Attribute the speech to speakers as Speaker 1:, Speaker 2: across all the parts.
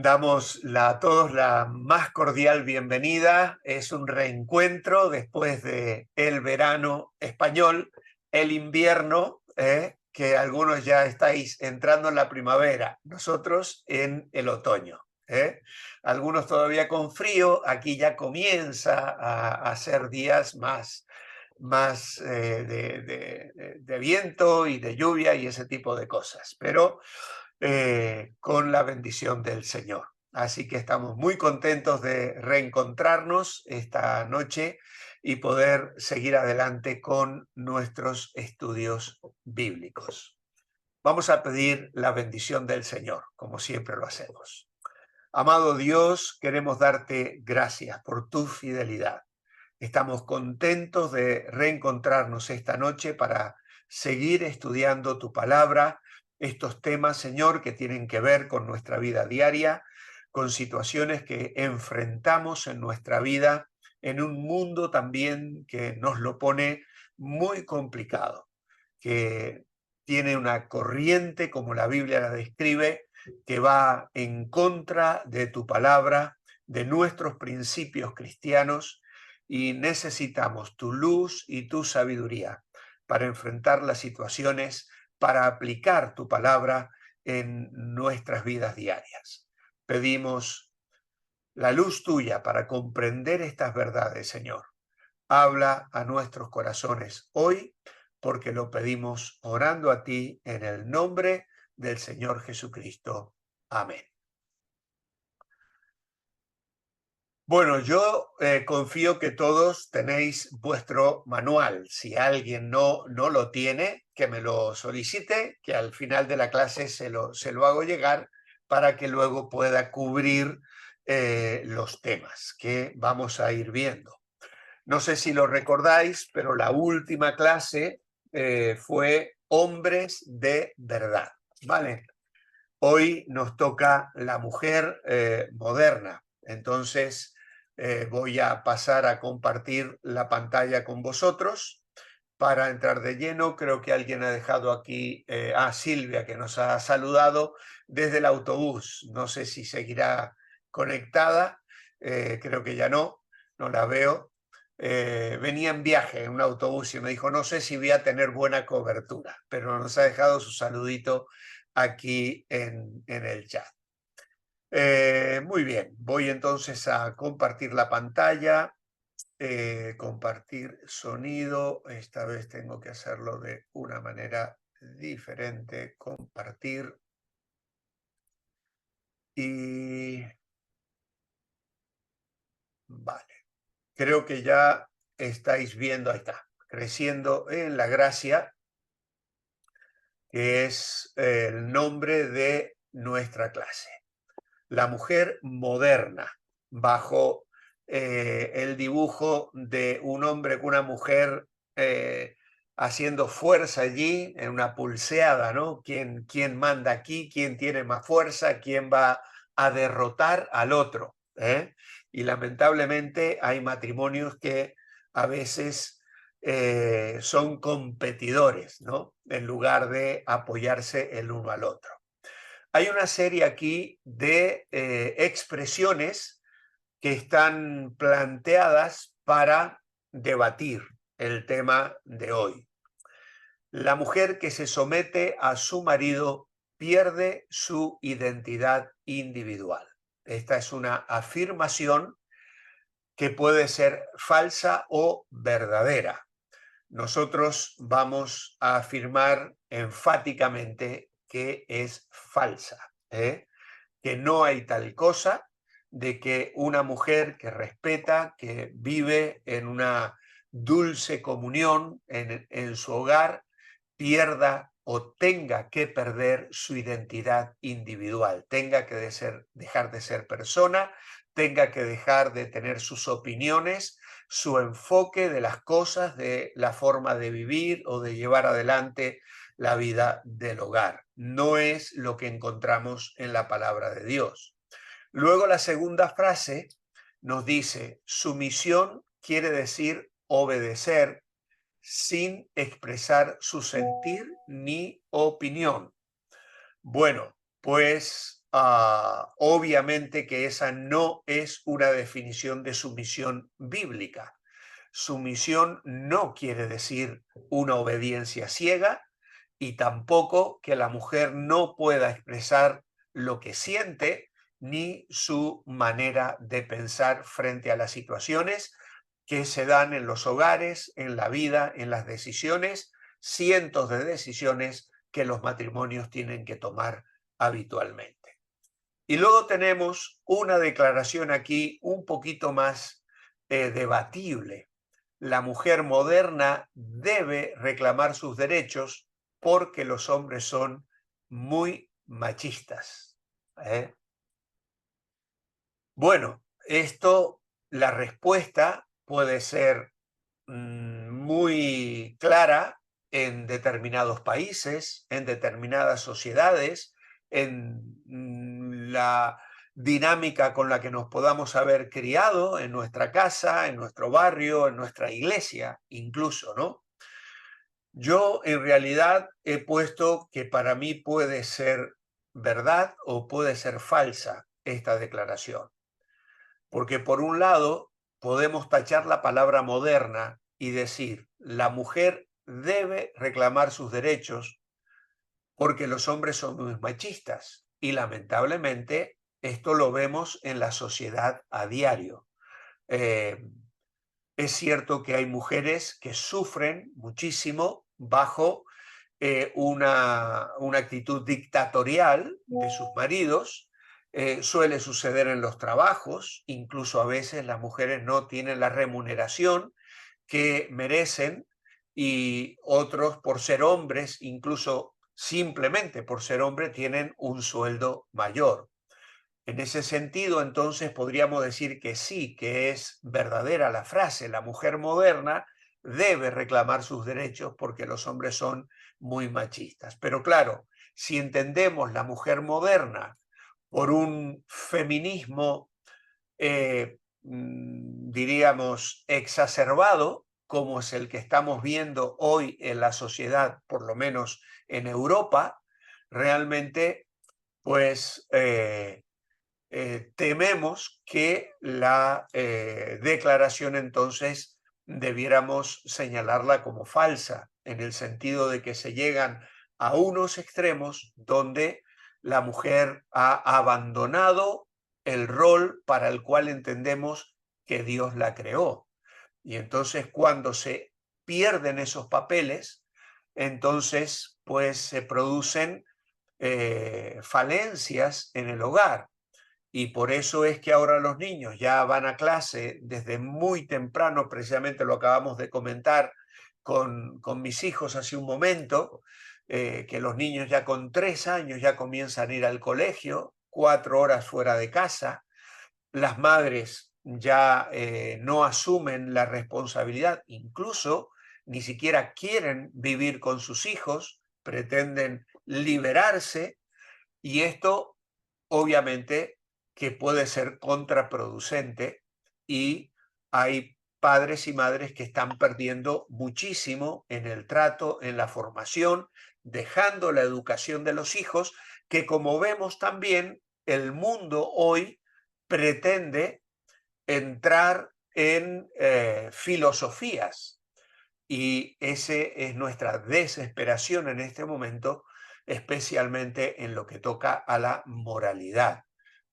Speaker 1: Damos a todos la más cordial bienvenida. Es un reencuentro después de el verano español, el invierno, que algunos ya estáis entrando en la primavera, nosotros en el otoño. Algunos todavía con frío, aquí ya comienza a ser días más de viento y de lluvia y ese tipo de cosas, pero con la bendición del Señor. Así que estamos muy contentos de reencontrarnos esta noche y poder seguir adelante con nuestros estudios bíblicos. Vamos a pedir la bendición del Señor, como siempre lo hacemos. Amado Dios, queremos darte gracias por tu fidelidad. Estamos contentos de reencontrarnos esta noche para seguir estudiando tu palabra, estos temas, Señor, que tienen que ver con nuestra vida diaria, con situaciones que enfrentamos en nuestra vida, en un mundo también que nos lo pone muy complicado, que tiene una corriente, como la Biblia la describe, que va en contra de tu palabra, de nuestros principios cristianos, y necesitamos tu luz y tu sabiduría para enfrentar las situaciones, para aplicar tu palabra en nuestras vidas diarias. Pedimos la luz tuya para comprender estas verdades, Señor. Habla a nuestros corazones hoy, porque lo pedimos orando a ti en el nombre del Señor Jesucristo. Amén. Bueno, yo confío que todos tenéis vuestro manual. Si alguien no lo tiene, que me lo solicite, que al final de la clase se lo hago llegar para que luego pueda cubrir los temas que vamos a ir viendo. No sé si lo recordáis, pero la última clase fue Hombres de Verdad, ¿vale? Hoy nos toca la mujer moderna. Entonces voy a pasar a compartir la pantalla con vosotros para entrar de lleno. Creo que alguien ha dejado aquí a Silvia, que nos ha saludado desde el autobús. No sé si seguirá conectada. Creo que ya no la veo. Venía en viaje en un autobús y me dijo, no sé si voy a tener buena cobertura, pero nos ha dejado su saludito aquí en el chat. Muy bien, voy entonces a compartir la pantalla, compartir sonido. Esta vez tengo que hacerlo de una manera diferente, compartir. Y vale, creo que ya estáis viendo, ahí está, creciendo en la gracia, que es el nombre de nuestra clase. La mujer moderna, bajo el dibujo de un hombre con una mujer haciendo fuerza allí, en una pulseada, ¿no? ¿Quién manda aquí? ¿Quién tiene más fuerza? ¿Quién va a derrotar al otro? Y lamentablemente hay matrimonios que a veces son competidores, ¿no? En lugar de apoyarse el uno al otro. Hay una serie aquí de expresiones que están planteadas para debatir el tema de hoy. La mujer que se somete a su marido pierde su identidad individual. Esta es una afirmación que puede ser falsa o verdadera. Nosotros vamos a afirmar enfáticamente que es falsa, que no hay tal cosa de que una mujer que respeta, que vive en una dulce comunión en su hogar, pierda o tenga que perder su identidad individual, tenga que dejar de ser persona, tenga que dejar de tener sus opiniones, su enfoque de las cosas, de la forma de vivir o de llevar adelante la vida del hogar. No es lo que encontramos en la palabra de Dios. Luego la segunda frase nos dice, sumisión quiere decir obedecer sin expresar su sentir ni opinión. Bueno, pues obviamente que esa no es una definición de sumisión bíblica. Sumisión no quiere decir una obediencia ciega y tampoco que la mujer no pueda expresar lo que siente ni su manera de pensar frente a las situaciones que se dan en los hogares, en la vida, en las decisiones, cientos de decisiones que los matrimonios tienen que tomar habitualmente. Y luego tenemos una declaración aquí un poquito más debatible. La mujer moderna debe reclamar sus derechos porque los hombres son muy machistas. ¿Eh? Bueno, la respuesta puede ser muy clara en determinados países, en determinadas sociedades, en la dinámica con la que nos podamos haber criado en nuestra casa, en nuestro barrio, en nuestra iglesia, incluso, ¿no? Yo en realidad he puesto que para mí puede ser verdad o puede ser falsa esta declaración, porque por un lado podemos tachar la palabra moderna y decir, la mujer debe reclamar sus derechos porque los hombres son muy machistas y lamentablemente esto lo vemos en la sociedad a diario. Eh, es cierto que hay mujeres que sufren muchísimo bajo una actitud dictatorial de sus maridos. Suele suceder en los trabajos, incluso a veces las mujeres no tienen la remuneración que merecen y otros por ser hombres, incluso simplemente por ser hombre, tienen un sueldo mayor. En ese sentido, entonces, podríamos decir que sí, que es verdadera la frase, la mujer moderna debe reclamar sus derechos porque los hombres son muy machistas. Pero claro, si entendemos la mujer moderna por un feminismo, diríamos, exacerbado, como es el que estamos viendo hoy en la sociedad, por lo menos en Europa, realmente, pues tememos que la declaración entonces debiéramos señalarla como falsa, en el sentido de que se llegan a unos extremos donde la mujer ha abandonado el rol para el cual entendemos que Dios la creó. Y entonces cuando se pierden esos papeles, entonces pues se producen falencias en el hogar. Y por eso es que ahora los niños ya van a clase desde muy temprano, precisamente lo acabamos de comentar con mis hijos hace un momento, que los niños ya con 3 años ya comienzan a ir al colegio, 4 horas fuera de casa, las madres ya no asumen la responsabilidad, incluso ni siquiera quieren vivir con sus hijos, pretenden liberarse y esto obviamente que puede ser contraproducente y hay padres y madres que están perdiendo muchísimo en el trato, en la formación, dejando la educación de los hijos, que como vemos también, el mundo hoy pretende entrar en filosofías y ese es nuestra desesperación en este momento, especialmente en lo que toca a la moralidad,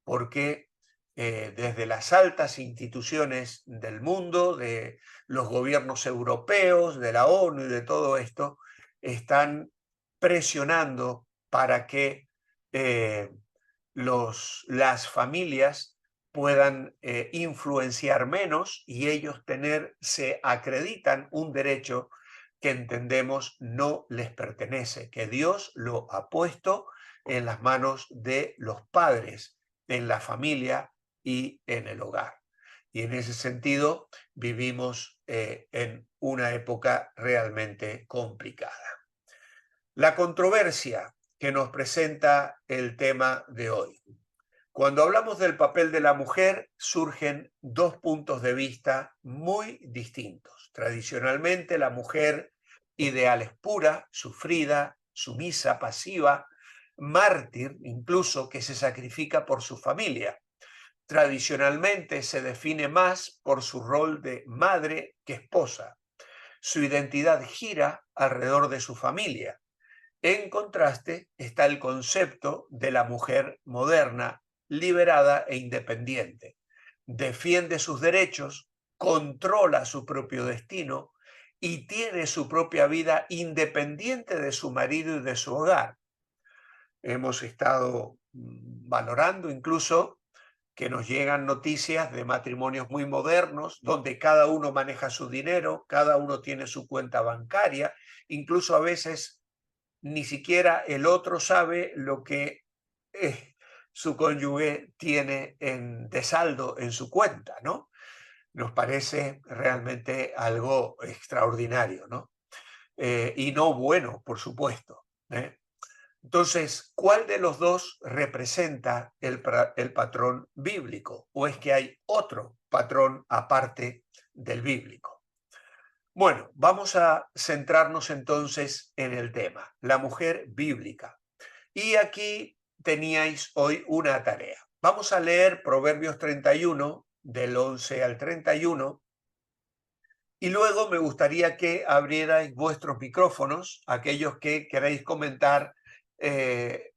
Speaker 1: porque desde las altas instituciones del mundo, de los gobiernos europeos, de la ONU y de todo esto, están presionando para que eh, las familias puedan influenciar menos y ellos se acreditan un derecho que entendemos no les pertenece, que Dios lo ha puesto en las manos de los padres, en la familia y en el hogar. Y en ese sentido vivimos en una época realmente complicada. La controversia que nos presenta el tema de hoy. Cuando hablamos del papel de la mujer, surgen dos puntos de vista muy distintos. Tradicionalmente, la mujer ideal es pura, sufrida, sumisa, pasiva, mártir incluso que se sacrifica por su familia. Tradicionalmente se define más por su rol de madre que esposa. Su identidad gira alrededor de su familia. En contraste está el concepto de la mujer moderna, liberada e independiente. Defiende sus derechos, controla su propio destino y tiene su propia vida independiente de su marido y de su hogar. Hemos estado valorando incluso que nos llegan noticias de matrimonios muy modernos, donde cada uno maneja su dinero, cada uno tiene su cuenta bancaria, incluso a veces ni siquiera el otro sabe lo que su cónyuge tiene de saldo en su cuenta, ¿no? Nos parece realmente algo extraordinario, ¿no? Y no bueno, por supuesto, ¿eh? Entonces, ¿cuál de los dos representa el patrón bíblico? ¿O es que hay otro patrón aparte del bíblico? Bueno, vamos a centrarnos entonces en el tema, la mujer bíblica. Y aquí teníais hoy una tarea. Vamos a leer Proverbios 31, del 11 al 31, y luego me gustaría que abrierais vuestros micrófonos, aquellos que queréis comentar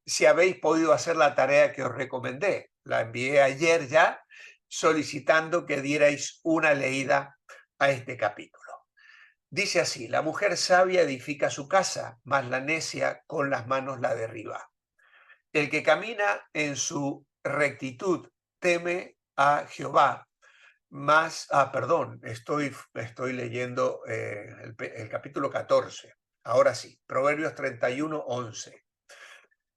Speaker 1: si habéis podido hacer la tarea que os recomendé. La envié ayer ya solicitando que dierais una leída a este capítulo. Dice así: la mujer sabia edifica su casa, mas la necia con las manos la derriba. El que camina en su rectitud teme a Jehová. Estoy leyendo el capítulo 14. Ahora sí, Proverbios 31, 11.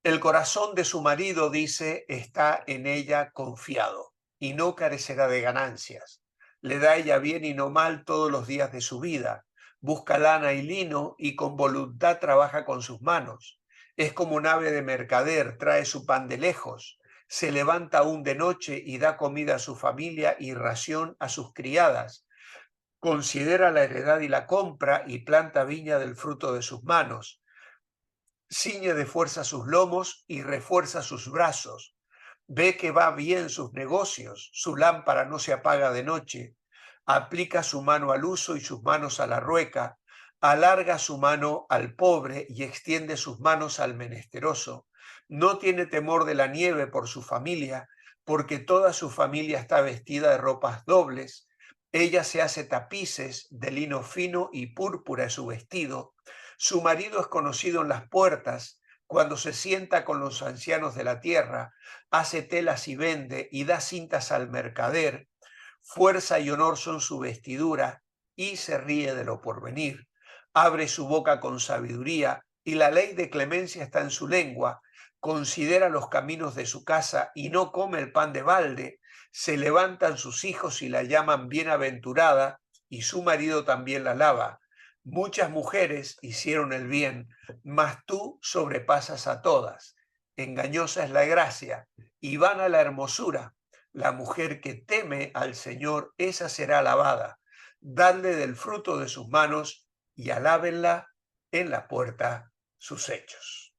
Speaker 1: El corazón de su marido, dice, está en ella confiado y no carecerá de ganancias. Le da ella bien y no mal todos los días de su vida. Busca lana y lino y con voluntad trabaja con sus manos. Es como un ave de mercader, trae su pan de lejos. Se levanta aún de noche y da comida a su familia y ración a sus criadas. Considera la heredad y la compra y planta viña del fruto de sus manos. Ciñe de fuerza sus lomos y refuerza sus brazos. Ve que va bien sus negocios, su lámpara no se apaga de noche. Aplica su mano al uso y sus manos a la rueca. Alarga su mano al pobre y extiende sus manos al menesteroso. No tiene temor de la nieve por su familia, porque toda su familia está vestida de ropas dobles. Ella se hace tapices de lino fino y púrpura es su vestido. Su marido es conocido en las puertas. Cuando se sienta con los ancianos de la tierra, hace telas y vende y da cintas al mercader. Fuerza y honor son su vestidura y se ríe de lo porvenir. Abre su boca con sabiduría y la ley de clemencia está en su lengua. Considera los caminos de su casa y no come el pan de balde. Se levantan sus hijos y la llaman bienaventurada y su marido también la alaba. Muchas mujeres hicieron el bien, mas tú sobrepasas a todas. Engañosa es la gracia y vana la hermosura. La mujer que teme al Señor, esa será alabada. Dadle del fruto de sus manos y alábenla en la puerta sus hechos.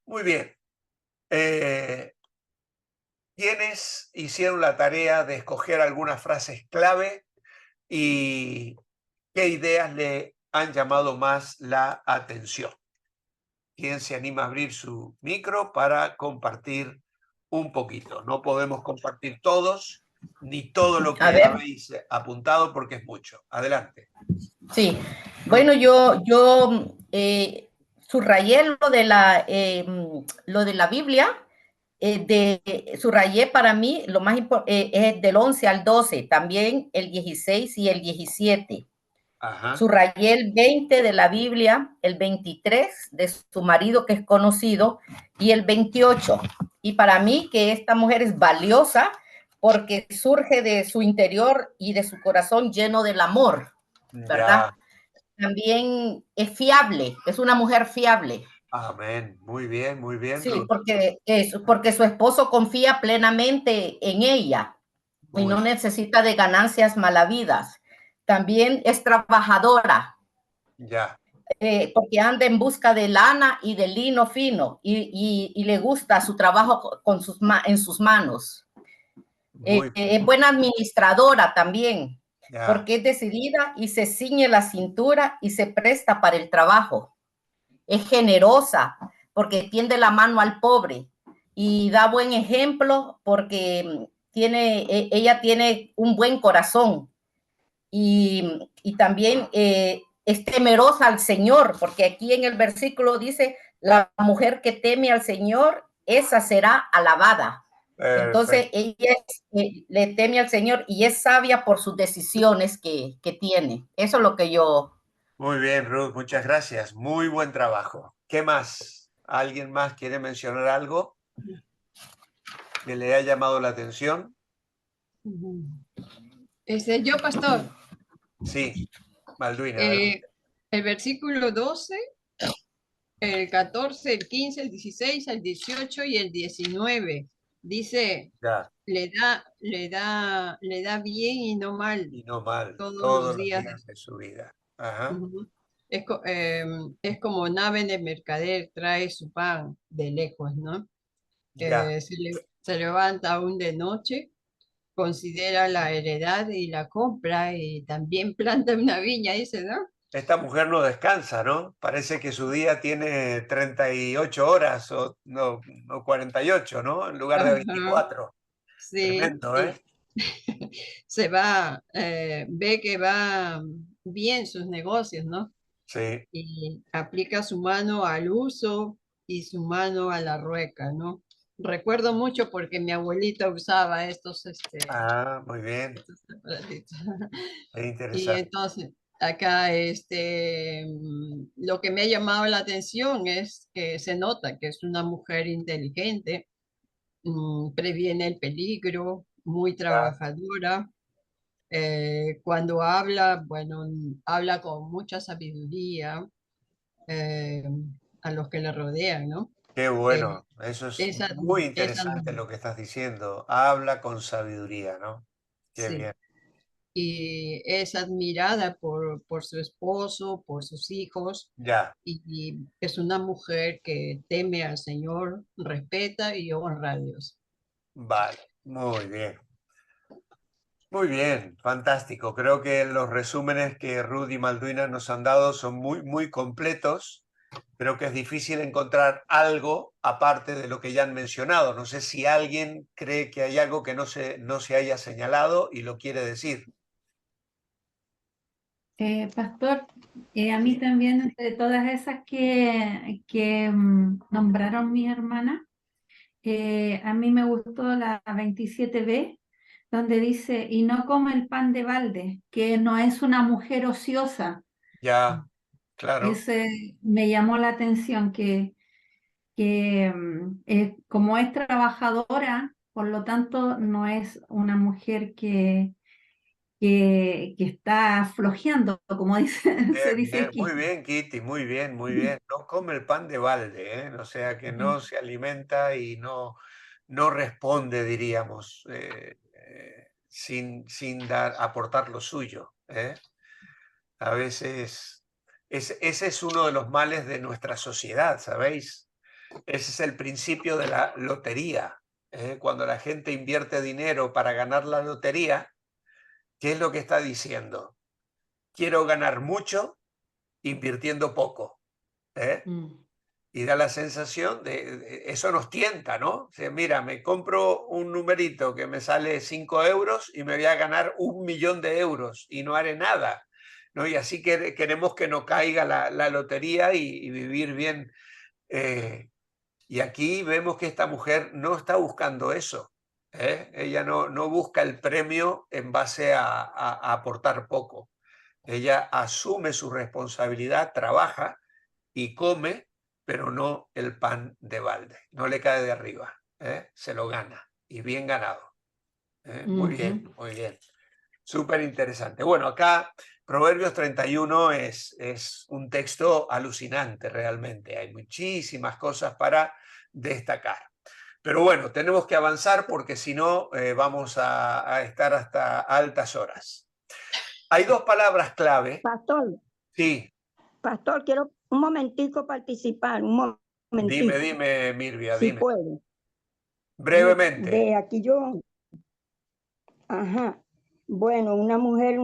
Speaker 1: Muy bien. ¿Quiénes hicieron la tarea de escoger algunas frases clave y qué ideas le han llamado más la atención? ¿Quién se anima a abrir su micro para compartir un poquito? No podemos compartir todos, ni todo lo
Speaker 2: A
Speaker 1: que
Speaker 2: ver,
Speaker 1: habéis apuntado porque es mucho. Adelante.
Speaker 2: sí. Bueno, yo subrayé lo de la Biblia, subrayé para mí lo más importante, es del 11 al 12, también el 16 y el 17.
Speaker 1: Ajá.
Speaker 2: Subrayé el 20 de la Biblia, el 23 de su marido que es conocido y el 28. Y para mí que esta mujer es valiosa porque surge de su interior y de su corazón lleno del amor, ¿verdad?
Speaker 1: Ya.
Speaker 2: También es fiable, es una mujer fiable.
Speaker 1: Amén. Muy bien,
Speaker 2: Sí,
Speaker 1: Ruth.
Speaker 2: porque su esposo confía plenamente en ella y
Speaker 1: Muy
Speaker 2: no necesita de ganancias malavidas. También es trabajadora.
Speaker 1: ya.
Speaker 2: porque anda en busca de lana y de lino fino y le gusta su trabajo con en sus manos.
Speaker 1: Muy bien.
Speaker 2: Es buena administradora también,
Speaker 1: Ya.
Speaker 2: porque es decidida y se ciñe la cintura y se presta para el trabajo. Es generosa porque tiende la mano al pobre y da buen ejemplo porque ella tiene un buen corazón y también es temerosa al Señor, porque aquí en el versículo dice, la mujer que teme al Señor, esa será alabada. Entonces
Speaker 1: Perfecto.
Speaker 2: ella le teme al Señor y es sabia por sus decisiones que tiene. Eso es lo que yo...
Speaker 1: Muy bien, Ruth, muchas gracias. Muy buen trabajo. ¿Qué más? ¿Alguien más quiere mencionar algo que le haya llamado la atención?
Speaker 3: Yo, pastor,
Speaker 1: Sí, Malduina,
Speaker 3: eh, el versículo 12, el 14, el 15, el 16, el 18 y el 19 dice,
Speaker 1: ya.
Speaker 3: le da bien y no mal
Speaker 1: Y no mal,
Speaker 3: todos
Speaker 1: todos
Speaker 3: los
Speaker 1: los
Speaker 3: días.
Speaker 1: días de su vida. Ajá.
Speaker 3: Ujú. Es como nave de mercader, trae su pan de lejos, ¿no?
Speaker 1: Ya.
Speaker 3: Se levanta aún de noche, considera la heredad y la compra y también planta una viña, dice, ¿no?
Speaker 1: Esta mujer no descansa, ¿no? Parece que su día tiene 38 horas o no, 48, ¿no? En lugar de
Speaker 3: Ajá,
Speaker 1: 24.
Speaker 3: sí,
Speaker 1: Tremendo, ¿eh?
Speaker 3: se va, ve que va bien sus negocios, ¿no?
Speaker 1: Sí.
Speaker 3: Y aplica su mano al uso y su mano a la rueca, ¿no? Recuerdo mucho porque mi abuelita usaba
Speaker 1: Ah, muy bien.
Speaker 3: estos aparatitos.
Speaker 1: Es
Speaker 3: Y
Speaker 1: interesante.
Speaker 3: entonces, acá, lo que me ha llamado la atención es que se nota que es una mujer inteligente, previene el peligro, muy
Speaker 1: Ya.
Speaker 3: trabajadora. Cuando habla, bueno, habla con mucha sabiduría eh, a los que le rodean, ¿no?
Speaker 1: Qué
Speaker 3: Eh,
Speaker 1: bueno. Eso es
Speaker 3: esa,
Speaker 1: muy
Speaker 3: esa,
Speaker 1: interesante lo que estás diciendo. Habla con sabiduría, ¿no? Qué
Speaker 3: sí.
Speaker 1: bien.
Speaker 3: Y es admirada por su esposo, por sus hijos,
Speaker 1: Ya.
Speaker 3: y es una mujer que teme al Señor, respeta y honra a Dios.
Speaker 1: Vale. Muy bien. Muy bien, fantástico. Creo que los resúmenes que Ruth y Malduina nos han dado son muy, muy completos. Creo que es difícil encontrar algo aparte de lo que ya han mencionado. No sé si alguien cree que hay algo que no se haya señalado y lo quiere decir.
Speaker 4: Pastor, a mí también, entre todas esas que nombraron mis hermanas, a mí me gustó la 27b, donde dice, y no come el pan de balde, que no es una mujer ociosa.
Speaker 1: Ya, claro.
Speaker 4: Ese me llamó la atención, que como es trabajadora, por lo tanto, no es una mujer que está flojeando, como se
Speaker 1: Bien,
Speaker 4: dice
Speaker 1: bien, muy
Speaker 4: aquí.
Speaker 1: bien, Kitty, muy bien, muy bien. No come el pan de balde, ¿eh? O sea que no se alimenta y no responde, diríamos, sin aportar lo suyo, ¿eh? A veces ese es uno de los males de nuestra sociedad, ¿sabéis? Ese es el principio de la lotería, ¿eh? Cuando la gente invierte dinero para ganar la lotería, ¿qué es lo que está diciendo? Quiero ganar mucho invirtiendo poco, ¿eh?
Speaker 4: Mm.
Speaker 1: Y da la sensación eso nos tienta, ¿no? O sea, mira, me compro un numerito que me sale 5 euros y me voy a ganar 1 millón de euros y no haré nada, ¿no? Y así que queremos que no caiga la lotería y vivir bien. Y aquí vemos que esta mujer no está buscando eso, ¿eh? Ella no busca el premio en base a aportar poco. Ella asume su responsabilidad, trabaja y come, pero no el pan de balde. No le cae de arriba, ¿eh? Se lo gana y bien ganado, ¿eh? Muy bien,
Speaker 4: Ujú.
Speaker 1: muy bien. Súper interesante. Bueno, acá Proverbios 31 es un texto alucinante realmente. Hay muchísimas cosas para destacar. Pero bueno, tenemos que avanzar porque si no vamos a estar hasta altas horas. Hay dos palabras clave.
Speaker 5: Pastor,
Speaker 1: Sí,
Speaker 5: Pastor, quiero un momentico participar, un momentito.
Speaker 1: Dime, Mirvia,
Speaker 5: Si
Speaker 1: dime.
Speaker 5: puedo.
Speaker 1: Brevemente.
Speaker 5: Aquí yo, ajá, bueno, una mujer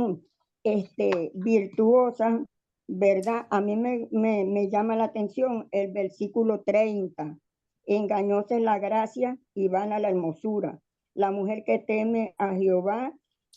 Speaker 5: virtuosa, ¿verdad? A mí me llama la atención el versículo 30. Engañosa es la gracia y vana la hermosura. La mujer que teme a Jehová,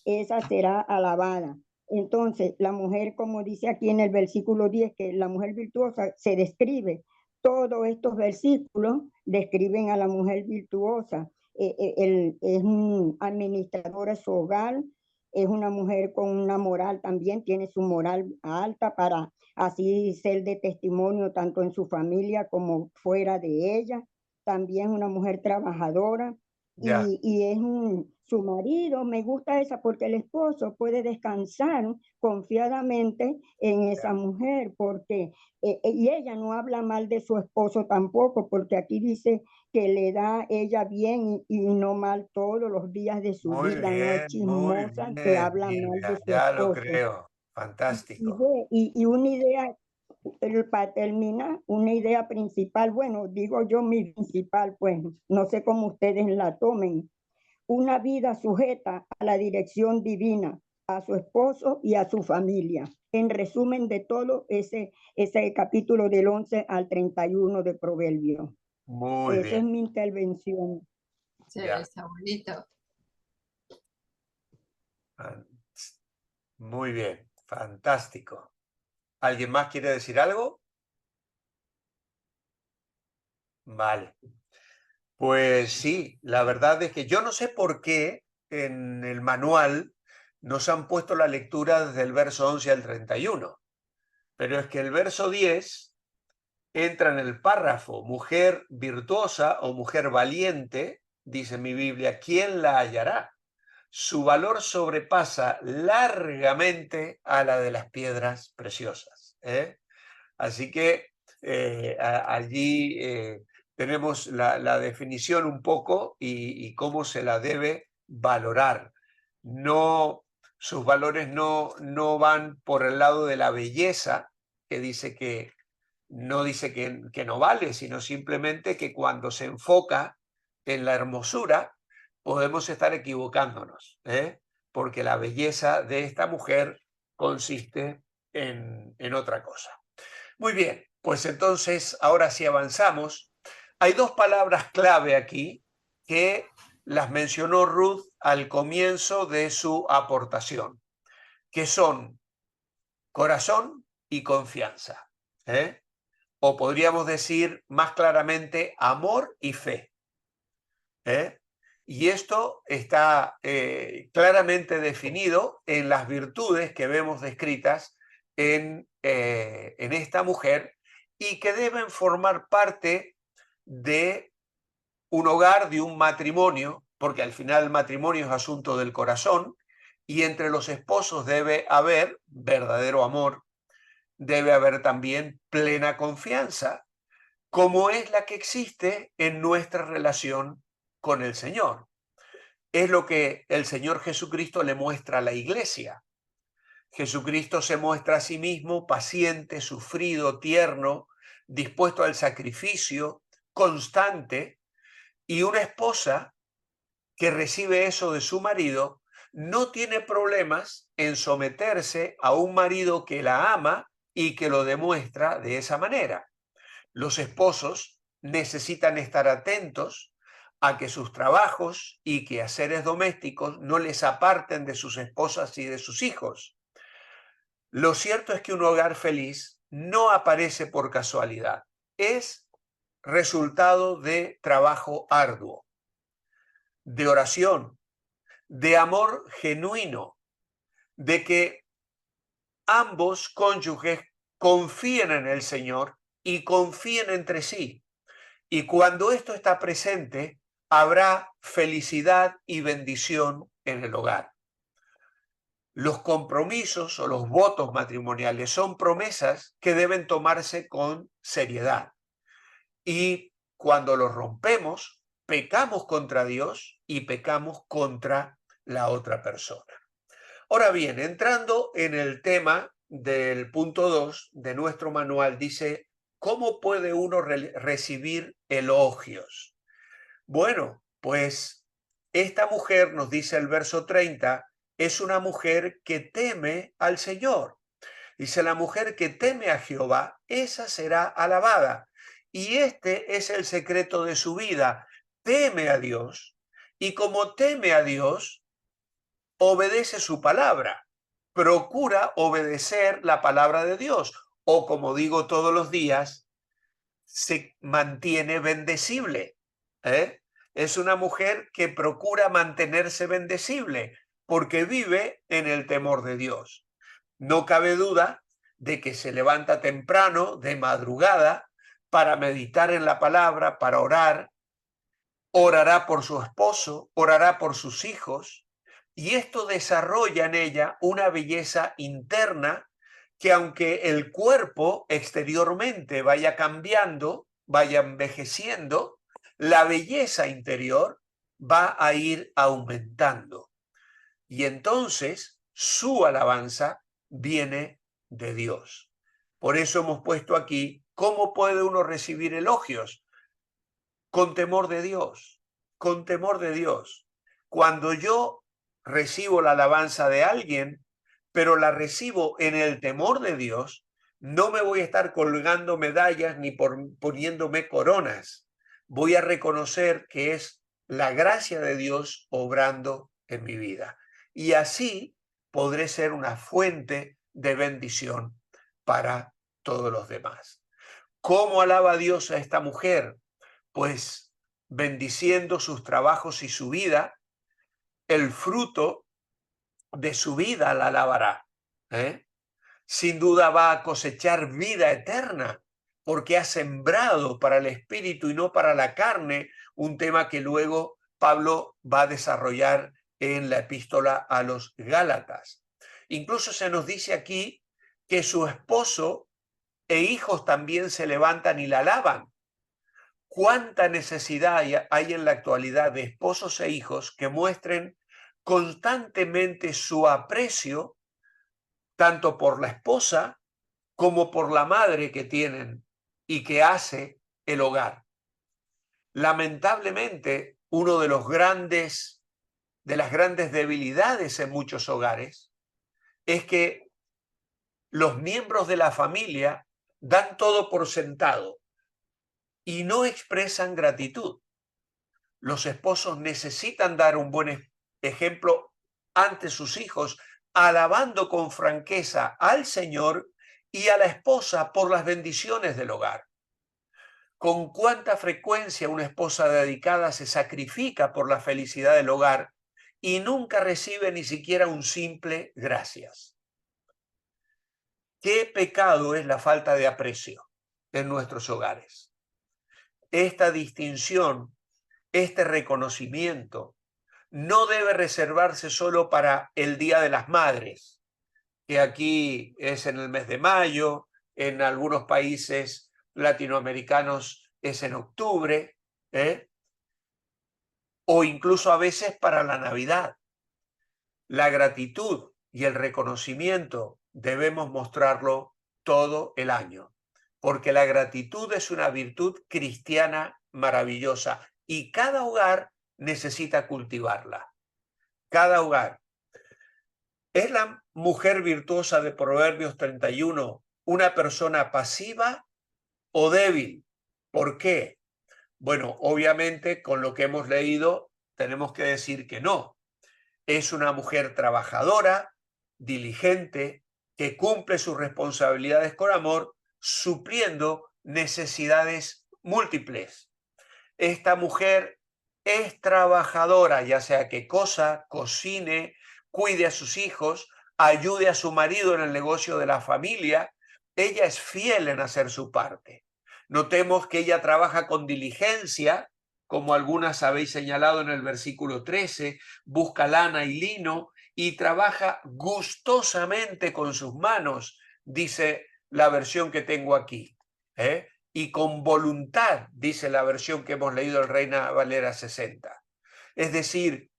Speaker 5: esa será alabada. Entonces, la mujer, como dice aquí en el versículo 10, que la mujer virtuosa se describe, todos estos versículos describen a la mujer virtuosa. Es un administrador de su hogar, es una mujer con una moral también, tiene su moral alta para así ser de testimonio tanto en su familia como fuera de ella. También una mujer trabajadora y es su marido, me gusta esa porque el esposo puede descansar confiadamente en esa mujer porque y ella no habla mal de su esposo tampoco, porque aquí dice que le da ella bien y no mal todos los días de su
Speaker 1: Muy
Speaker 5: vida, no es
Speaker 1: muy
Speaker 5: chismosa que
Speaker 1: bien,
Speaker 5: habla mal de
Speaker 1: Mirvia,
Speaker 5: su
Speaker 1: ya lo
Speaker 5: esposo.
Speaker 1: creo. Fantástico.
Speaker 5: Y una idea, para terminar, una idea principal, bueno, digo yo mi principal, pues no sé cómo ustedes la tomen, una vida sujeta a la dirección divina, a su esposo y a su familia. En resumen de todo ese capítulo del 11 al 31 de Proverbios.
Speaker 1: Muy
Speaker 5: Esa es
Speaker 1: bien.
Speaker 5: mi intervención.
Speaker 3: Sí,
Speaker 1: Ya.
Speaker 3: está bonito.
Speaker 1: Muy bien, fantástico. ¿Alguien más quiere decir algo? Vale. Pues sí, la verdad es que yo no sé por qué en el manual nos han puesto la lectura desde el verso 11 al 31, pero es que el verso 10 entra en el párrafo mujer virtuosa o mujer valiente, dice mi Biblia, ¿quién la hallará? Su valor sobrepasa largamente a la de las piedras preciosas. Así que allí tenemos la definición un poco y cómo se la debe valorar. No, sus valores no van por el lado de la belleza, que dice que no dice que no vale, sino simplemente que cuando se enfoca en la hermosura, podemos estar equivocándonos, porque la belleza de esta mujer consiste en otra cosa. Muy bien, pues entonces ahora sí avanzamos. Hay dos palabras clave aquí que las mencionó Ruth al comienzo de su aportación, que son corazón y confianza. O podríamos decir más claramente amor y fe. Y esto está claramente definido en las virtudes que vemos descritas en esta mujer y que deben formar parte de un hogar, de un matrimonio, porque al final el matrimonio es asunto del corazón y entre los esposos debe haber verdadero amor, debe haber también plena confianza, como es la que existe en nuestra relación con el Señor. Es lo que el Señor Jesucristo le muestra a la iglesia. Jesucristo se muestra a sí mismo paciente, sufrido, tierno, dispuesto al sacrificio, constante, y una esposa que recibe eso de su marido no tiene problemas en someterse a un marido que la ama y que lo demuestra de esa manera. Los esposos necesitan estar atentos a que sus trabajos y quehaceres domésticos no les aparten de sus esposas y de sus hijos. Lo cierto es que un hogar feliz no aparece por casualidad, es resultado de trabajo arduo, de oración, de amor genuino, de que ambos cónyuges confíen en el Señor y confíen entre sí. Y cuando esto está presente, habrá felicidad y bendición en el hogar. Los compromisos o los votos matrimoniales son promesas que deben tomarse con seriedad. Y cuando los rompemos, pecamos contra Dios y pecamos contra la otra persona. Ahora bien, entrando en el tema del punto 2 de nuestro manual dice, ¿cómo puede uno recibir elogios? Bueno, pues esta mujer, nos dice el verso 30, es una mujer que teme al Señor. Dice, la mujer que teme a Jehová, esa será alabada. Y este es el secreto de su vida. Teme a Dios, y como teme a Dios, obedece su palabra. Procura obedecer la palabra de Dios. O como digo todos los días, se mantiene bendecible. Es una mujer que procura mantenerse bendecible porque vive en el temor de Dios. No cabe duda de que se levanta temprano, de madrugada, para meditar en la palabra, para orar, orará por su esposo, orará por sus hijos, y esto desarrolla en ella una belleza interna que aunque el cuerpo exteriormente vaya cambiando, vaya envejeciendo, la belleza interior va a ir aumentando. Y entonces su alabanza viene de Dios. Por eso hemos puesto aquí, ¿cómo puede uno recibir elogios? Con temor de Dios, con temor de Dios. Cuando yo recibo la alabanza de alguien, pero la recibo en el temor de Dios, no me voy a estar colgando medallas ni poniéndome coronas. Voy a reconocer que es la gracia de Dios obrando en mi vida. Y así podré ser una fuente de bendición para todos los demás. ¿Cómo alaba a Dios a esta mujer? Pues bendiciendo sus trabajos y su vida, el fruto de su vida la alabará. Sin duda va a cosechar vida eterna, porque ha sembrado para el espíritu y no para la carne, un tema que luego Pablo va a desarrollar en la epístola a los Gálatas. Incluso se nos dice aquí que su esposo e hijos también se levantan y la alaban. ¿Cuánta necesidad hay en la actualidad de esposos e hijos que muestren constantemente su aprecio tanto por la esposa como por la madre que tienen y que hace el hogar? Lamentablemente, uno de las grandes debilidades en muchos hogares es que los miembros de la familia dan todo por sentado y no expresan gratitud. Los esposos necesitan dar un buen ejemplo ante sus hijos, alabando con franqueza al Señor y a la esposa por las bendiciones del hogar. Con cuánta frecuencia una esposa dedicada se sacrifica por la felicidad del hogar y nunca recibe ni siquiera un simple gracias. ¿Qué pecado es la falta de aprecio en nuestros hogares? Esta distinción, este reconocimiento, no debe reservarse solo para el Día de las Madres, que aquí es en el mes de mayo, en algunos países latinoamericanos es en octubre, o incluso a veces para la Navidad. La gratitud y el reconocimiento debemos mostrarlo todo el año, porque la gratitud es una virtud cristiana maravillosa y cada hogar necesita cultivarla. Cada hogar. ¿Es la mujer virtuosa de Proverbios 31 una persona pasiva o débil? ¿Por qué? Bueno, obviamente con lo que hemos leído tenemos que decir que no. Es una mujer trabajadora, diligente, que cumple sus responsabilidades con amor, supliendo necesidades múltiples. Esta mujer es trabajadora, ya sea que cocine, cuide a sus hijos, ayude a su marido en el negocio de la familia. Ella es fiel en hacer su parte. Notemos que ella trabaja con diligencia, como algunas habéis señalado en el versículo 13, busca lana y lino y trabaja gustosamente con sus manos, dice la versión que tengo aquí. Y con voluntad, dice la versión que hemos leído en Reina Valera 60. Es decir,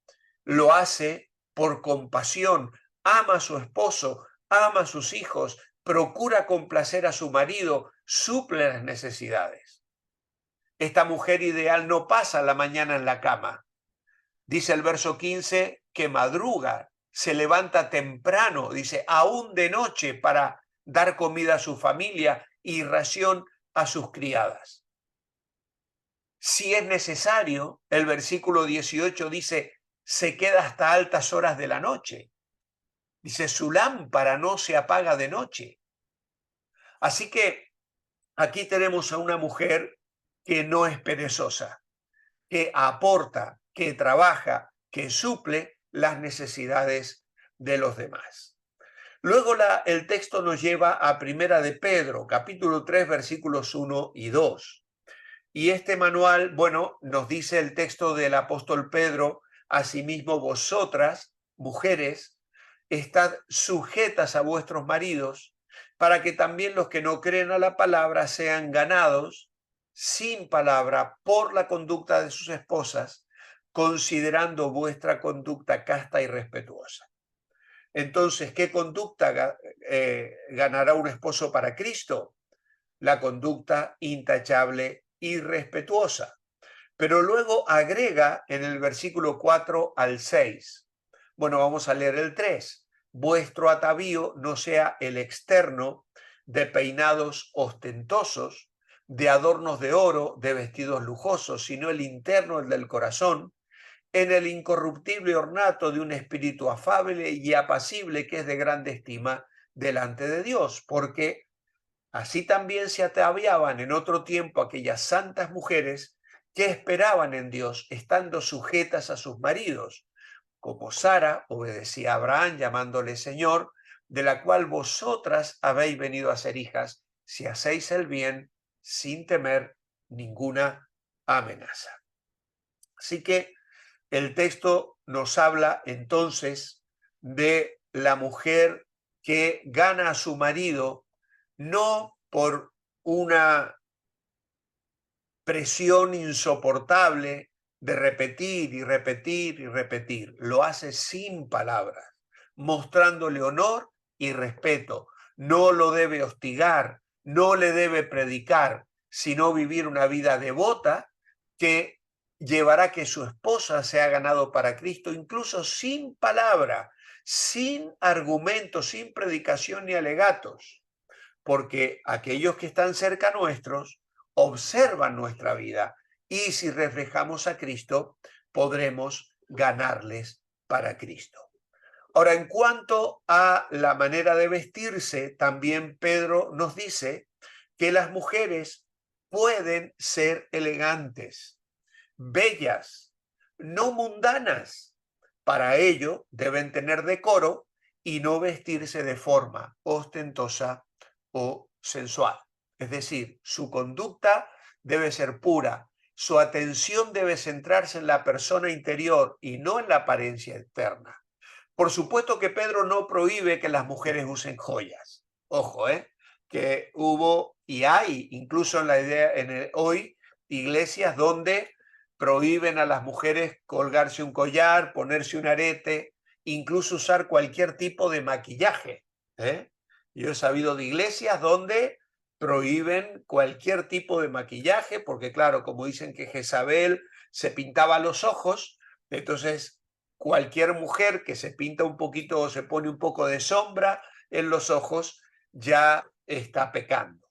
Speaker 1: lo hace por compasión, ama a su esposo, ama a sus hijos, procura complacer a su marido, suple las necesidades. Esta mujer ideal no pasa la mañana en la cama. Dice el verso 15 que madruga, se levanta temprano, dice, aún de noche, para dar comida a su familia y ración a sus criadas. Si es necesario, el versículo 18 dice, se queda hasta altas horas de la noche. Dice, su lámpara no se apaga de noche. Así que aquí tenemos a una mujer que no es perezosa, que aporta, que trabaja, que suple las necesidades de los demás. Luego el texto nos lleva a Primera de Pedro, capítulo 3, versículos 1 y 2. Y este manual, bueno, nos dice el texto del apóstol Pedro, asimismo vosotras, mujeres, estad sujetas a vuestros maridos, para que también los que no creen a la palabra sean ganados sin palabra por la conducta de sus esposas, considerando vuestra conducta casta y respetuosa. Entonces, ¿qué conducta ganará un esposo para Cristo? La conducta intachable y respetuosa. Pero luego agrega en el versículo 4 al 6. Bueno, vamos a leer el 3. Vuestro atavío no sea el externo de peinados ostentosos, de adornos de oro, de vestidos lujosos, sino el interno, el del corazón, en el incorruptible ornato de un espíritu afable y apacible que es de grande estima delante de Dios, porque así también se ataviaban en otro tiempo aquellas santas mujeres que esperaban en Dios, estando sujetas a sus maridos, como Sara obedecía a Abraham llamándole Señor, de la cual vosotras habéis venido a ser hijas, si hacéis el bien sin temer ninguna amenaza. Así que el texto nos habla entonces de la mujer que gana a su marido no por una presión insoportable de repetir y repetir y repetir. Lo hace sin palabras, mostrándole honor y respeto. No lo debe hostigar, no le debe predicar, sino vivir una vida devota que llevará que su esposa sea ganado para Cristo, incluso sin palabra, sin argumentos, sin predicación ni alegatos, porque aquellos que están cerca nuestros observan nuestra vida y si reflejamos a Cristo, podremos ganarles para Cristo. Ahora, en cuanto a la manera de vestirse, también Pedro nos dice que las mujeres pueden ser elegantes, bellas, no mundanas. Para ello deben tener decoro y no vestirse de forma ostentosa o sensual. Es decir, su conducta debe ser pura, su atención debe centrarse en la persona interior y no en la apariencia externa. Por supuesto que Pedro no prohíbe que las mujeres usen joyas. Ojo, que hubo y hay incluso en la idea hoy iglesias donde prohíben a las mujeres colgarse un collar, ponerse un arete, incluso usar cualquier tipo de maquillaje. Yo he sabido de iglesias donde prohíben cualquier tipo de maquillaje, porque claro, como dicen que Jezabel se pintaba los ojos, entonces cualquier mujer que se pinta un poquito o se pone un poco de sombra en los ojos ya está pecando.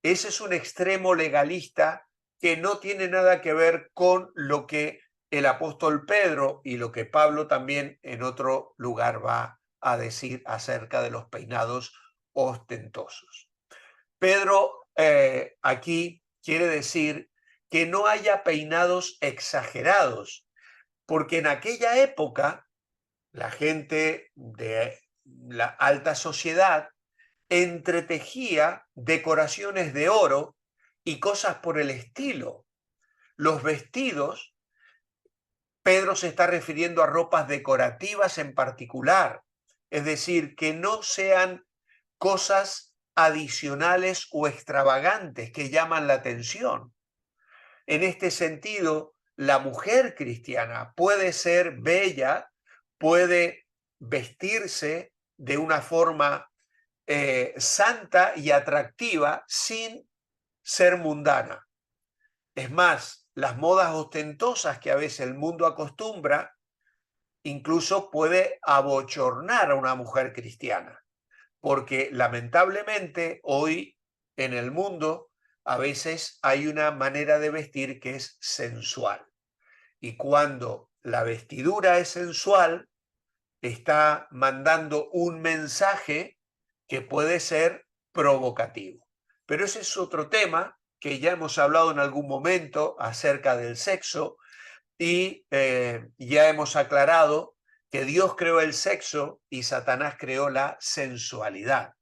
Speaker 1: Ese es un extremo legalista que no tiene nada que ver con lo que el apóstol Pedro y lo que Pablo también en otro lugar va a decir acerca de los peinados ostentosos. Pedro aquí quiere decir que no haya peinados exagerados, porque en aquella época la gente de la alta sociedad entretejía decoraciones de oro y cosas por el estilo. Los vestidos, Pedro se está refiriendo a ropas decorativas en particular, es decir, que no sean cosas adicionales o extravagantes que llaman la atención. En este sentido, la mujer cristiana puede ser bella, puede vestirse de una forma santa y atractiva sin ser mundana. Es más, las modas ostentosas que a veces el mundo acostumbra incluso puede abochornar a una mujer cristiana, porque lamentablemente hoy en el mundo a veces hay una manera de vestir que es sensual. Y cuando la vestidura es sensual, está mandando un mensaje que puede ser provocativo. Pero ese es otro tema que ya hemos hablado en algún momento acerca del sexo y ya hemos aclarado que Dios creó el sexo y Satanás creó la sensualidad.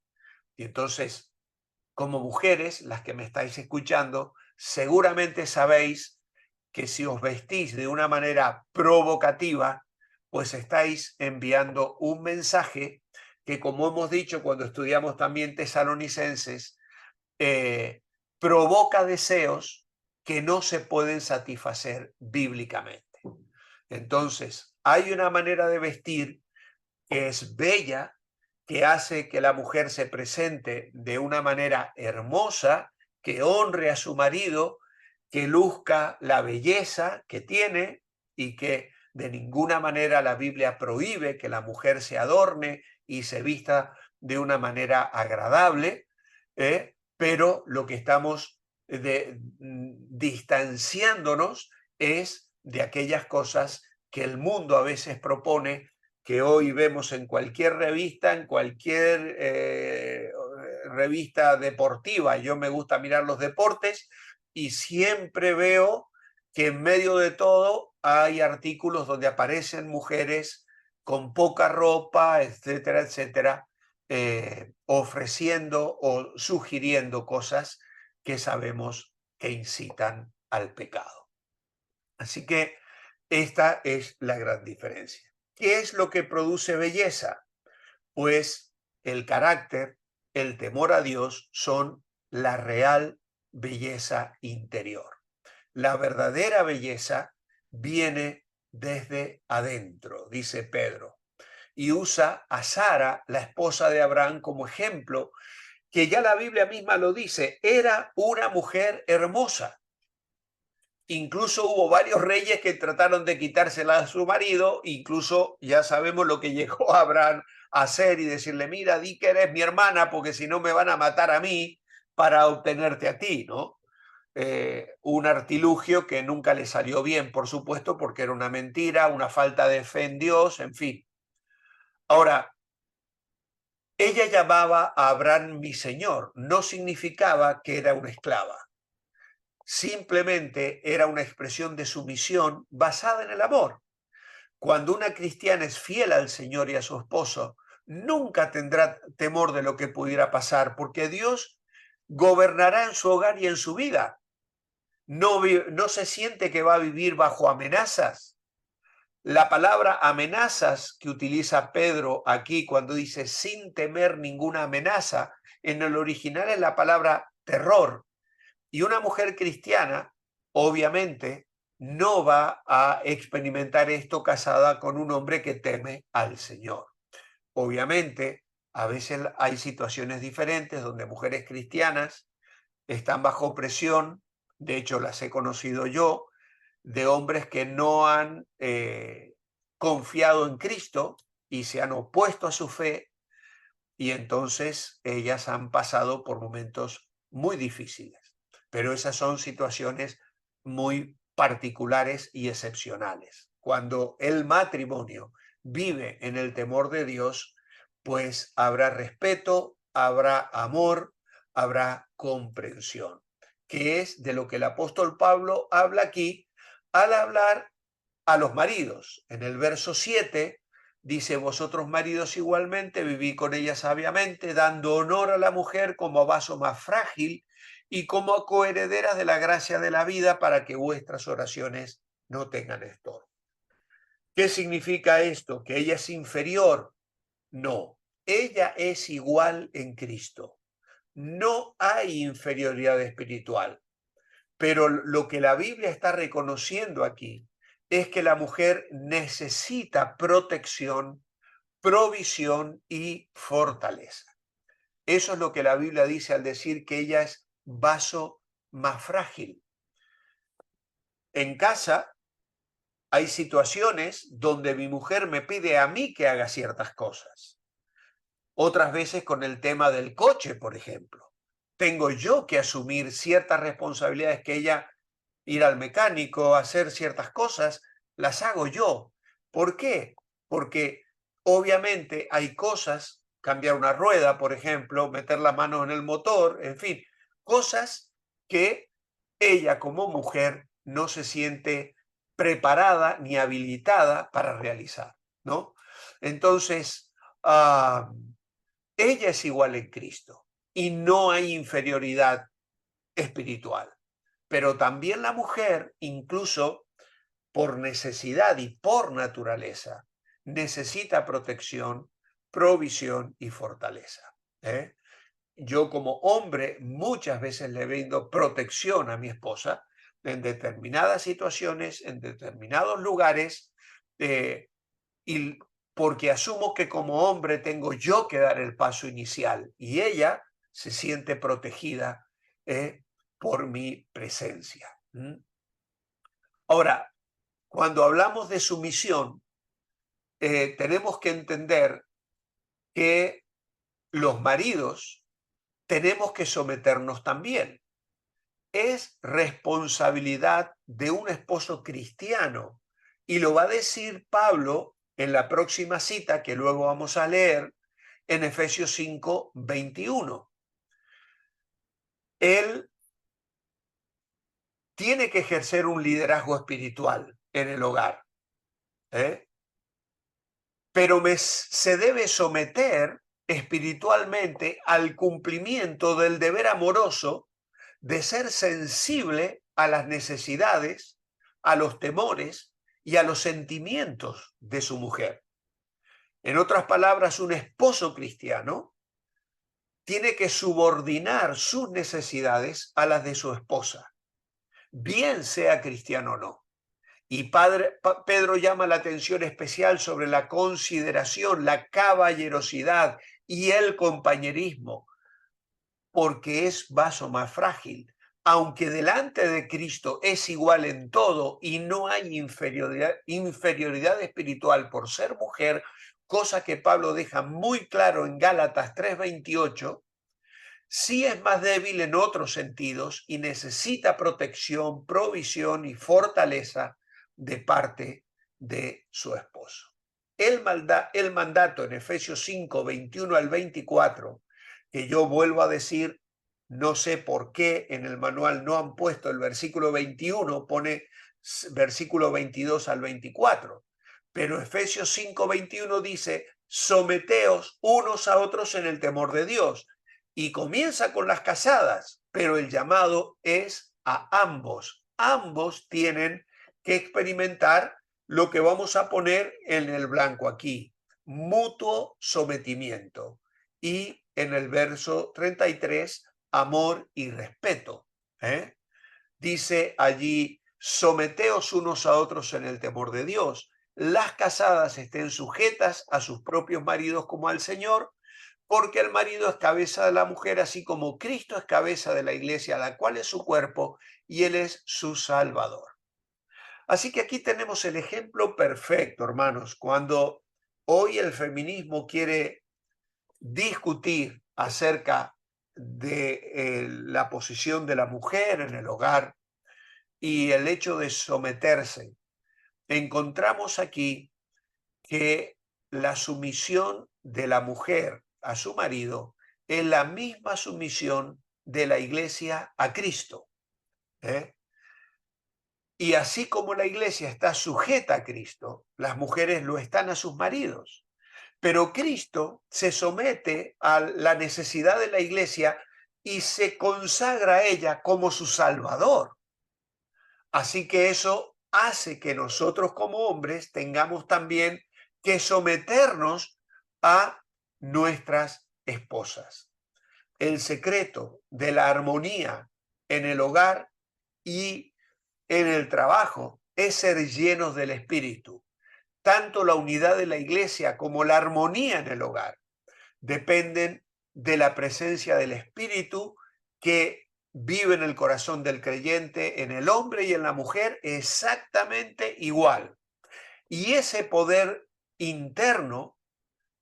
Speaker 1: Y entonces, como mujeres, las que me estáis escuchando, seguramente sabéis que si os vestís de una manera provocativa, pues estáis enviando un mensaje que, como hemos dicho cuando estudiamos también Tesalonicenses, provoca deseos que no se pueden satisfacer bíblicamente. Entonces, hay una manera de vestir que es bella, que hace que la mujer se presente de una manera hermosa, que honre a su marido, que luzca la belleza que tiene y que de ninguna manera la Biblia prohíbe que la mujer se adorne y se vista de una manera agradable, pero lo que estamos distanciándonos es de aquellas cosas que el mundo a veces propone, que hoy vemos en cualquier revista, en cualquier revista deportiva. Yo me gusta mirar los deportes y siempre veo que en medio de todo hay artículos donde aparecen mujeres con poca ropa, etcétera, etcétera, ofreciendo o sugiriendo cosas que sabemos que incitan al pecado. Así que esta es la gran diferencia. ¿Qué es lo que produce belleza? Pues el carácter, el temor a Dios son la real belleza interior. La verdadera belleza viene desde adentro, dice Pedro, y usa a Sara, la esposa de Abraham, como ejemplo, que ya la Biblia misma lo dice, era una mujer hermosa. Incluso hubo varios reyes que trataron de quitársela a su marido, incluso ya sabemos lo que llegó a Abraham a hacer y decirle, mira, di que eres mi hermana porque si no me van a matar a mí para obtenerte a ti, ¿no? Un artilugio que nunca le salió bien, por supuesto, porque era una mentira, una falta de fe en Dios, en fin. Ahora, ella llamaba a Abraham mi señor, no significaba que era una esclava. Simplemente era una expresión de sumisión basada en el amor. Cuando una cristiana es fiel al Señor y a su esposo, nunca tendrá temor de lo que pudiera pasar, porque Dios gobernará en su hogar y en su vida. No se siente que va a vivir bajo amenazas. La palabra amenazas que utiliza Pedro aquí cuando dice sin temer ninguna amenaza, en el original es la palabra terror. Y una mujer cristiana, obviamente, no va a experimentar esto casada con un hombre que teme al Señor. Obviamente, a veces hay situaciones diferentes donde mujeres cristianas están bajo presión, de hecho las he conocido yo, de hombres que no han confiado en Cristo y se han opuesto a su fe, y entonces ellas han pasado por momentos muy difíciles. Pero esas son situaciones muy particulares y excepcionales. Cuando el matrimonio vive en el temor de Dios, pues habrá respeto, habrá amor, habrá comprensión, que es de lo que el apóstol Pablo habla aquí al hablar a los maridos. En el verso 7 dice, vosotros maridos igualmente vivid con ella sabiamente, dando honor a la mujer como vaso más frágil y como coherederas de la gracia de la vida, para que vuestras oraciones no tengan estorbo. ¿Qué significa esto? ¿Que ella es inferior? No, ella es igual en Cristo. No hay inferioridad espiritual. Pero lo que la Biblia está reconociendo aquí es que la mujer necesita protección, provisión y fortaleza. Eso es lo que la Biblia dice al decir que ella es vaso más frágil. En casa hay situaciones donde mi mujer me pide a mí que haga ciertas cosas. Otras veces con el tema del coche, por ejemplo. Tengo yo que asumir ciertas responsabilidades que ella, ir al mecánico, hacer ciertas cosas, las hago yo. ¿Por qué? Porque obviamente hay cosas, cambiar una rueda, por ejemplo, meter la mano en el motor, en fin, cosas que ella como mujer no se siente preparada ni habilitada para realizar, ¿no? Entonces, ella es igual en Cristo y no hay inferioridad espiritual. Pero también la mujer, incluso por necesidad y por naturaleza, necesita protección, provisión y fortaleza. Yo como hombre muchas veces le brindo protección a mi esposa en determinadas situaciones, en determinados lugares, y porque asumo que como hombre tengo yo que dar el paso inicial y ella se siente protegida por mi presencia. Ahora, cuando hablamos de sumisión, tenemos que entender que los maridos tenemos que someternos también. Es responsabilidad de un esposo cristiano y lo va a decir Pablo en la próxima cita que luego vamos a leer en Efesios 5, 21. Él tiene que ejercer un liderazgo espiritual en el hogar, pero se debe someter espiritualmente al cumplimiento del deber amoroso de ser sensible a las necesidades, a los temores y a los sentimientos de su mujer. En otras palabras, un esposo cristiano tiene que subordinar sus necesidades a las de su esposa, bien sea cristiano o no. Y Pedro llama la atención especial sobre la consideración, la caballerosidad y el compañerismo, porque es vaso más frágil. Aunque delante de Cristo es igual en todo y no hay inferioridad espiritual por ser mujer, cosa que Pablo deja muy claro en Gálatas 3:28, sí es más débil en otros sentidos y necesita protección, provisión y fortaleza de parte de su esposo. El mandato en Efesios 5, 21 al 24, que yo vuelvo a decir, no sé por qué en el manual no han puesto el versículo 21, pone versículo 22 al 24, pero Efesios 5, 21 dice, someteos unos a otros en el temor de Dios. Y comienza con las casadas, pero el llamado es a ambos. Ambos tienen que experimentar lo que vamos a poner en el blanco aquí, mutuo sometimiento. Y en el verso 33, amor y respeto. Dice allí, someteos unos a otros en el temor de Dios. Las casadas estén sujetas a sus propios maridos como al Señor, porque el marido es cabeza de la mujer, así como Cristo es cabeza de la iglesia, la cual es su cuerpo, y Él es su Salvador. Así que aquí tenemos el ejemplo perfecto, hermanos, cuando hoy el feminismo quiere discutir acerca de la posición de la mujer en el hogar y el hecho de someterse. Encontramos aquí que la sumisión de la mujer a su marido es la misma sumisión de la iglesia a Cristo. Y así como la iglesia está sujeta a Cristo, las mujeres lo están a sus maridos. Pero Cristo se somete a la necesidad de la iglesia y se consagra a ella como su Salvador. Así que eso hace que nosotros como hombres tengamos también que someternos a nuestras esposas. El secreto de la armonía en el hogar y en el trabajo es ser llenos del Espíritu. Tanto la unidad de la iglesia como la armonía en el hogar dependen de la presencia del Espíritu que vive en el corazón del creyente, en el hombre y en la mujer, exactamente igual. Y ese poder interno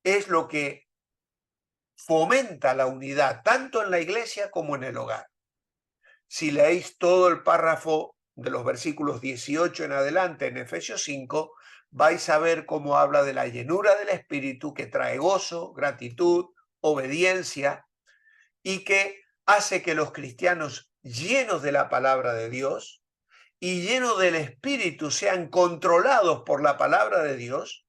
Speaker 1: es lo que fomenta la unidad, tanto en la iglesia como en el hogar. Si leéis todo el párrafo de los versículos 18 en adelante en Efesios 5, vais a ver cómo habla de la llenura del Espíritu que trae gozo, gratitud, obediencia y que hace que los cristianos llenos de la palabra de Dios y llenos del Espíritu sean controlados por la palabra de Dios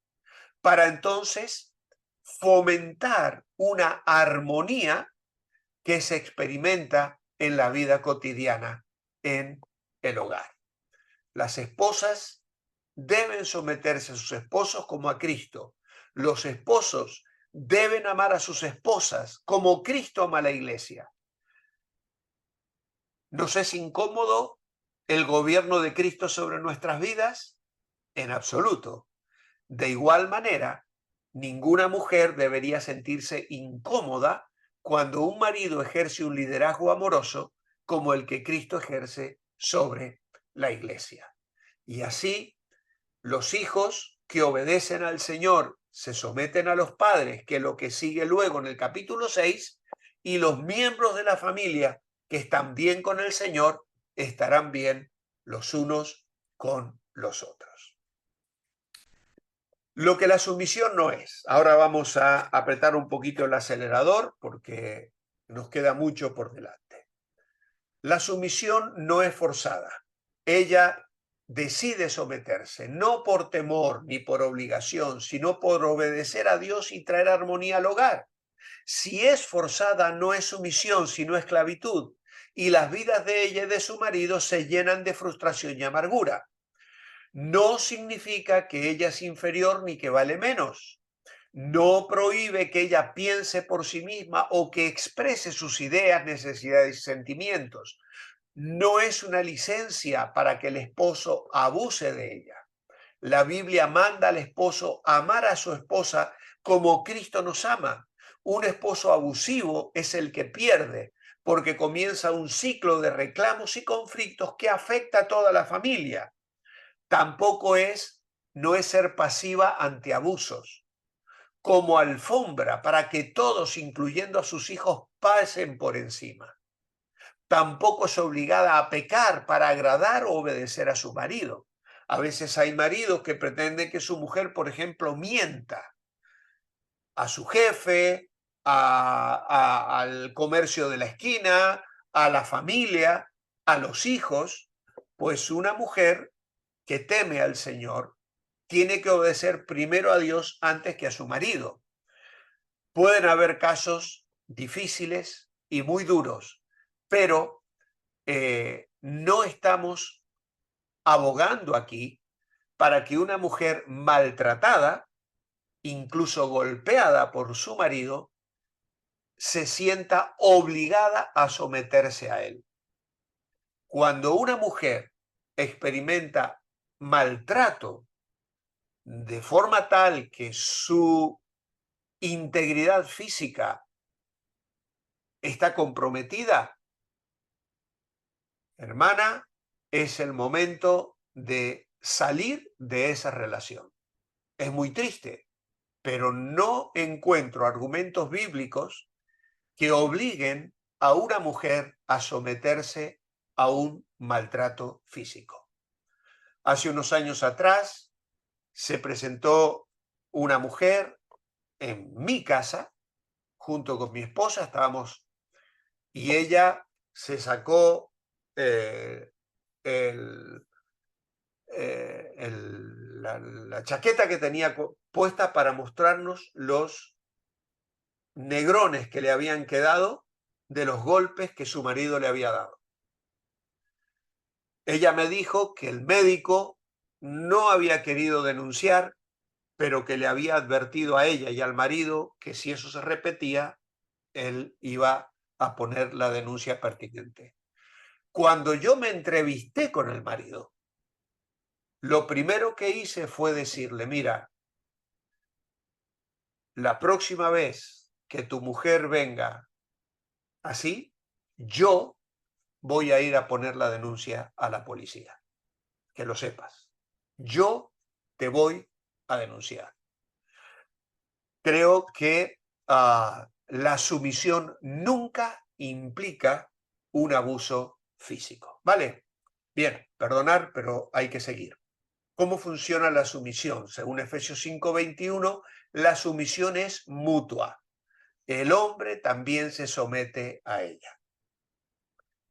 Speaker 1: para entonces fomentar una armonía que se experimenta en la vida cotidiana en el hogar. Las esposas deben someterse a sus esposos como a Cristo. Los esposos deben amar a sus esposas como Cristo ama a la iglesia. ¿Nos es incómodo el gobierno de Cristo sobre nuestras vidas? En absoluto. De igual manera, ninguna mujer debería sentirse incómoda cuando un marido ejerce un liderazgo amoroso como el que Cristo ejerce sobre la iglesia. Y así, los hijos que obedecen al Señor se someten a los padres, que es lo que sigue luego en el capítulo 6, y los miembros de la familia que están bien con el Señor estarán bien los unos con los otros. Lo que la sumisión no es. Ahora vamos a apretar un poquito el acelerador porque nos queda mucho por delante. La sumisión no es forzada. Ella decide someterse, no por temor ni por obligación, sino por obedecer a Dios y traer armonía al hogar. Si es forzada, no es sumisión, sino esclavitud. Y las vidas de ella y de su marido se llenan de frustración y amargura. No significa que ella es inferior ni que vale menos. No prohíbe que ella piense por sí misma o que exprese sus ideas, necesidades y sentimientos. No es una licencia para que el esposo abuse de ella. La Biblia manda al esposo amar a su esposa como Cristo nos ama. Un esposo abusivo es el que pierde, porque comienza un ciclo de reclamos y conflictos que afecta a toda la familia. Tampoco no es ser pasiva ante abusos, como alfombra para que todos, incluyendo a sus hijos, pasen por encima. Tampoco es obligada a pecar para agradar o obedecer a su marido. A veces hay maridos que pretenden que su mujer, por ejemplo, mienta a su jefe, al comercio de la esquina, a la familia, a los hijos. Pues una mujer que teme al Señor tiene que obedecer primero a Dios antes que a su marido. Pueden haber casos difíciles y muy duros, pero no estamos abogando aquí para que una mujer maltratada, incluso golpeada por su marido, se sienta obligada a someterse a él. Cuando una mujer experimenta maltrato de forma tal que su integridad física está comprometida, hermana, es el momento de salir de esa relación. Es muy triste, pero no encuentro argumentos bíblicos que obliguen a una mujer a someterse a un maltrato físico. Hace unos años atrás se presentó una mujer en mi casa, junto con mi esposa, estábamos, y ella se sacó la chaqueta que tenía puesta para mostrarnos los negrones que le habían quedado de los golpes que su marido le había dado. Ella me dijo que el médico no había querido denunciar, pero que le había advertido a ella y al marido que si eso se repetía, él iba a poner la denuncia pertinente. Cuando yo me entrevisté con el marido, lo primero que hice fue decirle, mira, la próxima vez que tu mujer venga así, yo voy a ir a poner la denuncia a la policía. Que lo sepas. Yo te voy a denunciar. Creo que la sumisión nunca implica un abuso físico. ¿Vale? Bien, perdonar, pero hay que seguir. ¿Cómo funciona la sumisión? Según Efesios 5:21, la sumisión es mutua. El hombre también se somete a ella.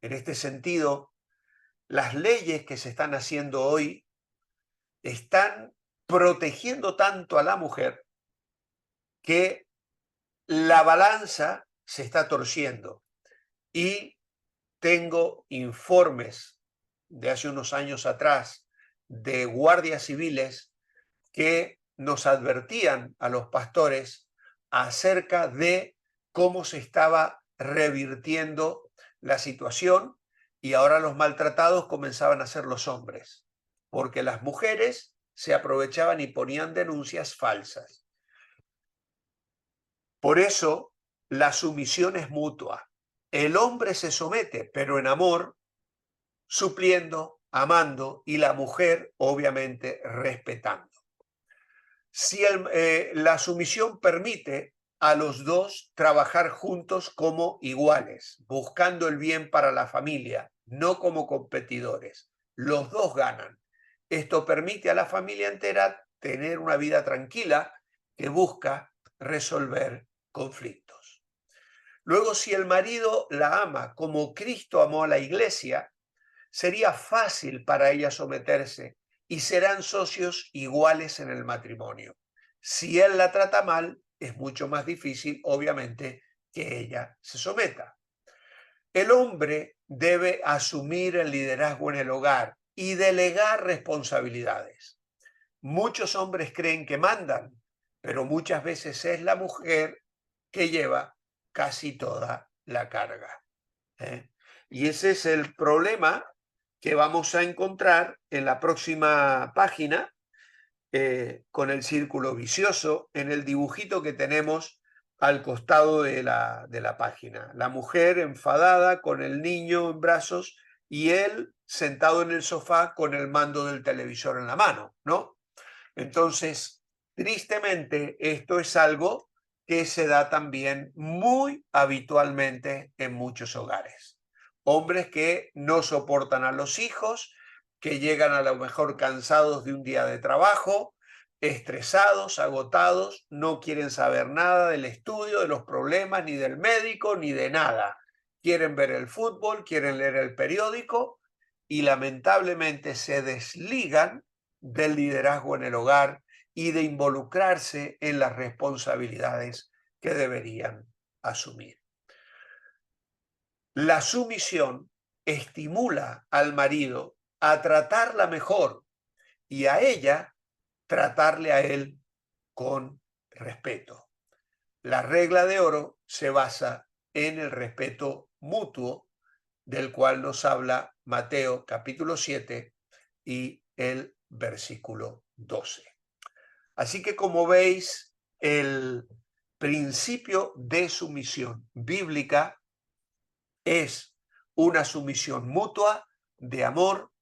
Speaker 1: En este sentido, las leyes que se están haciendo hoy están protegiendo tanto a la mujer que la balanza se está torciendo. Y tengo informes de hace unos años atrás de guardias civiles que nos advertían a los pastores acerca de cómo se estaba revirtiendo la situación y ahora los maltratados comenzaban a ser los hombres, porque las mujeres se aprovechaban y ponían denuncias falsas. Por eso la sumisión es mutua. El hombre se somete, pero en amor, supliendo, amando, y la mujer, obviamente, respetando. Si la sumisión permite a los dos trabajar juntos como iguales, buscando el bien para la familia, no como competidores. Los dos ganan. Esto permite a la familia entera tener una vida tranquila que busca resolver conflictos. Luego, si el marido la ama como Cristo amó a la iglesia, sería fácil para ella someterse y serán socios iguales en el matrimonio. Si él la trata mal, es mucho más difícil, obviamente, que ella se someta. El hombre debe asumir el liderazgo en el hogar y delegar responsabilidades. Muchos hombres creen que mandan, pero muchas veces es la mujer que lleva casi toda la carga. Y ese es el problema que vamos a encontrar en la próxima página con el círculo vicioso, en el dibujito que tenemos al costado de la página. La mujer enfadada con el niño en brazos y él sentado en el sofá con el mando del televisor en la mano, ¿no? Entonces, tristemente, esto es algo que se da también muy habitualmente en muchos hogares. Hombres que no soportan a los hijos, que llegan a lo mejor cansados de un día de trabajo, estresados, agotados, no quieren saber nada del estudio, de los problemas, ni del médico, ni de nada. Quieren ver el fútbol, quieren leer el periódico y lamentablemente se desligan del liderazgo en el hogar y de involucrarse en las responsabilidades que deberían asumir. La sumisión estimula al marido a tratarla mejor y a ella tratarle a él con respeto. La regla de oro se basa en el respeto mutuo, del cual nos habla Mateo capítulo 7 y el versículo 12. Así que, como veis, el principio de sumisión bíblica es una sumisión mutua de amor,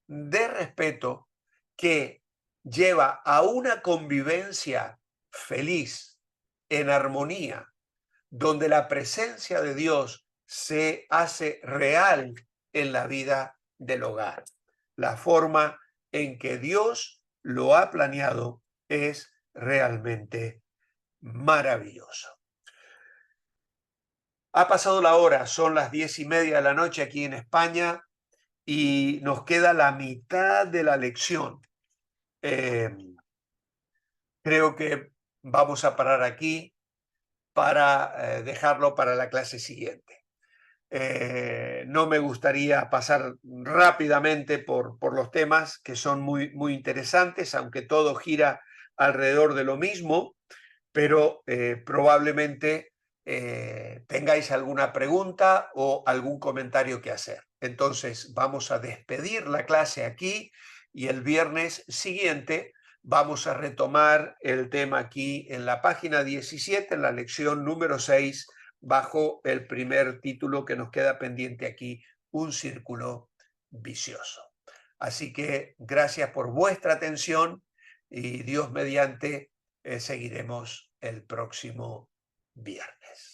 Speaker 1: de respeto, que lleva a una convivencia feliz, en armonía, donde la presencia de Dios se hace real en la vida del hogar. La forma en que Dios lo ha planeado es realmente maravilloso. Ha pasado la hora, son las 10:30 de la noche aquí en España y nos queda la mitad de la lección. Creo que vamos a parar aquí para dejarlo para la clase siguiente. No me gustaría pasar rápidamente por los temas que son muy, muy interesantes, aunque todo gira alrededor de lo mismo, pero probablemente tengáis alguna pregunta o algún comentario que hacer. Entonces vamos a despedir la clase aquí y el viernes siguiente Vamos a retomar el tema aquí en la página 17, en la lección número 6, bajo el primer título que nos queda pendiente aquí, un círculo vicioso. Así que gracias por vuestra atención y Dios mediante seguiremos el próximo viernes.